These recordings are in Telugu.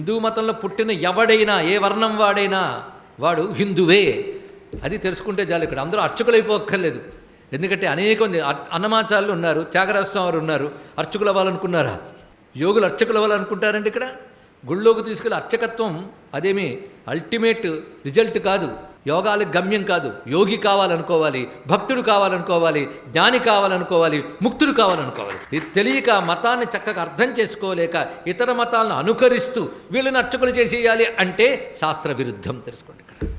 హిందూ మతంలో పుట్టిన ఎవడైనా ఏ వర్ణం వాడైనా వాడు హిందువే. అది తెలుసుకుంటే చాలు. ఇక్కడ అందరూ అర్చకులైపోక్కర్లేదు. ఎందుకంటే అనేక మంది అన్నమాచార్యులు ఉన్నారు, త్యాగరాజస్వామి వారు ఉన్నారు. అర్చకులు అవ్వాలనుకున్నారా? యోగులు అర్చకులు అవ్వాలనుకుంటారండి. ఇక్కడ గుళ్ళోకి తీసుకెళ్ళి అర్చకత్వం అదేమి అల్టిమేట్ రిజల్ట్ కాదు, యోగాలకు గమ్యం కాదు. యోగి కావాలనుకోవాలి, భక్తుడు కావాలనుకోవాలి, జ్ఞాని కావాలనుకోవాలి, ముక్తుడు కావాలనుకోవాలి. ఇది తెలియక మతాన్ని చక్కగా అర్థం చేసుకోలేక ఇతర మతాలను అనుకరిస్తూ వీళ్ళని అర్చకులు చేసేయాలి అంటే శాస్త్ర విరుద్ధం. తెలుసుకోండి. ఇక్కడ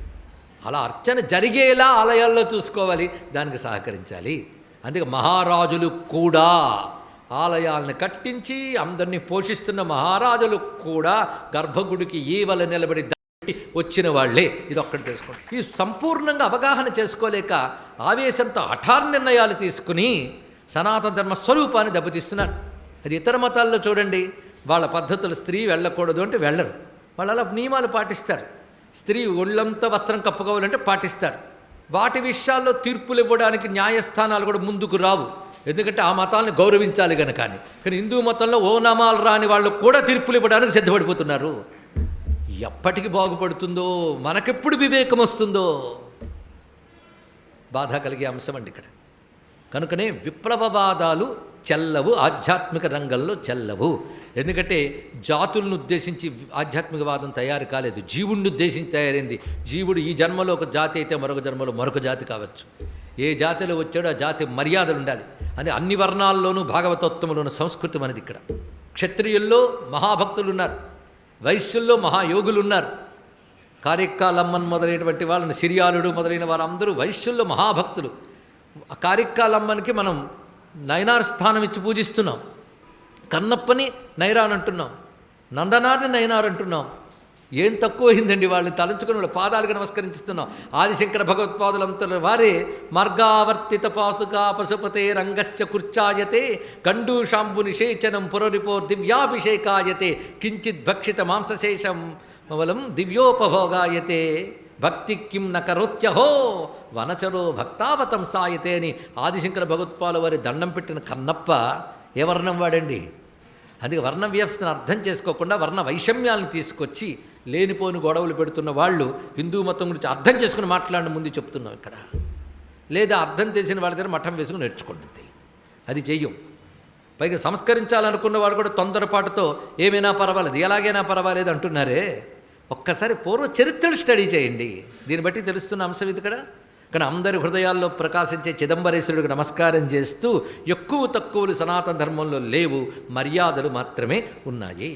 అలా అర్చన జరిగేలా ఆలయాల్లో చూసుకోవాలి, దానికి సహకరించాలి. అందుకే మహారాజులు కూడా ఆలయాలను కట్టించి అందరినీ పోషిస్తున్న మహారాజులు కూడా గర్భగుడికి ఈవల నిలబడి వచ్చిన వాళ్లే. ఇది ఒక్కటి తెలుసుకోండి. ఈ సంపూర్ణంగా అవగాహన చేసుకోలేక ఆవేశంతో హఠార్ నిర్ణయాలు తీసుకుని సనాతన ధర్మ స్వరూపాన్ని దెబ్బతీస్తున్నారు. అది ఇతర మతాల్లో చూడండి, వాళ్ళ పద్ధతులు స్త్రీ వెళ్ళకూడదు అంటే వెళ్ళరు. వాళ్ళు అలా నియమాలు పాటిస్తారు. స్త్రీ ఒళ్ళంతా వస్త్రం కప్పుకోవాలంటే పాటిస్తారు. వాటి విషయాల్లో తీర్పులు ఇవ్వడానికి న్యాయస్థానాలు కూడా ముందుకు రావు. ఎందుకంటే ఆ మతాలను గౌరవించాలి కనుక. కానీ హిందూ మతంలో ఓ నామాలు రాని వాళ్ళు కూడా తీర్పులు ఇవ్వడానికి సిద్ధపడిపోతున్నారు. ఎప్పటికి బాగుపడుతుందో, మనకెప్పుడు వివేకం వస్తుందో బాధ కలిగే అంశం అండి ఇక్కడ. కనుకనే విప్లవవాదాలు చెల్లవు, ఆధ్యాత్మిక రంగంలో చెల్లవు. ఎందుకంటే జాతులను ఉద్దేశించి ఆధ్యాత్మికవాదం తయారు కాలేదు, జీవుడిని ఉద్దేశించి తయారైంది. జీవుడు ఈ జన్మలో ఒక జాతి అయితే మరొక జన్మలో మరొక జాతి కావచ్చు. ఏ జాతిలో వచ్చాడో ఆ జాతి మర్యాదలు ఉండాలి. అది అన్ని వర్ణాల్లోనూ భాగవతోత్తములోని సంస్కృతి మనది. ఇక్కడ క్షత్రియుల్లో మహాభక్తులు ఉన్నారు, వైశ్యుల్లో మహాయోగులు ఉన్నారు. కారిక్కాలమ్మన్ మొదలైనటువంటి వాళ్ళని, సిరియాలుడు మొదలైన వారందరూ వైశ్యుల్లో మహాభక్తులు. ఆ కారిక్కాలమ్మనికి మనం నయనార్ స్థానం ఇచ్చి పూజిస్తున్నాం. కన్నప్పని నైరాన్ అంటున్నాం, నందనార్ని నయనార్ అంటున్నాం. ఏం తక్కువ అయిందండి? వాళ్ళని తలంచుకుని వాళ్ళ పాదాలకు నమస్కరిస్తున్నాం. ఆదిశంకర భగవత్పాదులంతల వారే మార్గావర్తిత పాతుకా పశుపతే రంగశ్చ కుర్చాయతే గండూషాంబు నిషేచనం పురరిపోర్ దివ్యాభిషేకాయతే కించిత్ భక్షిత మాంసశేషం మవలం దివ్యోపభోగాయతే భక్తి కిం నకరోత్యహో వనచరో భక్తావతం సాయతే అని ఆదిశంకర భగవత్పాల వారి దండం పెట్టిన కన్నప్ప ఏ వర్ణం వాడండి? అందుకే వర్ణ వ్యవస్థను అర్థం చేసుకోకుండా వర్ణ వైషమ్యాలను తీసుకొచ్చి లేనిపోని గొడవలు పెడుతున్న వాళ్ళు హిందూ మతం గురించి అర్థం చేసుకుని మాట్లాడిన ముందు చెప్తున్నాం ఇక్కడ. లేదా అర్థం తెలిసిన వాళ్ళ దగ్గర మఠం వేసుకుని నేర్చుకోండి. అది చెయ్యం. పైగా సంస్కరించాలనుకున్న వాళ్ళు కూడా తొందరపాటుతో ఏమైనా పర్వాలేదు, ఎలాగైనా పర్వాలేదు అంటున్నారే. ఒక్కసారి పూర్వ చరిత్రలు స్టడీ చేయండి, దీన్ని బట్టి తెలుస్తున్న అంశం ఇది ఇక్కడ. కానీ అందరి హృదయాల్లో ప్రకాశించే చిదంబరేశ్వరుడికి నమస్కారం చేస్తూ ఎక్కువ తక్కువలు సనాతన ధర్మంలో లేవు, మర్యాదలు మాత్రమే ఉన్నాయి.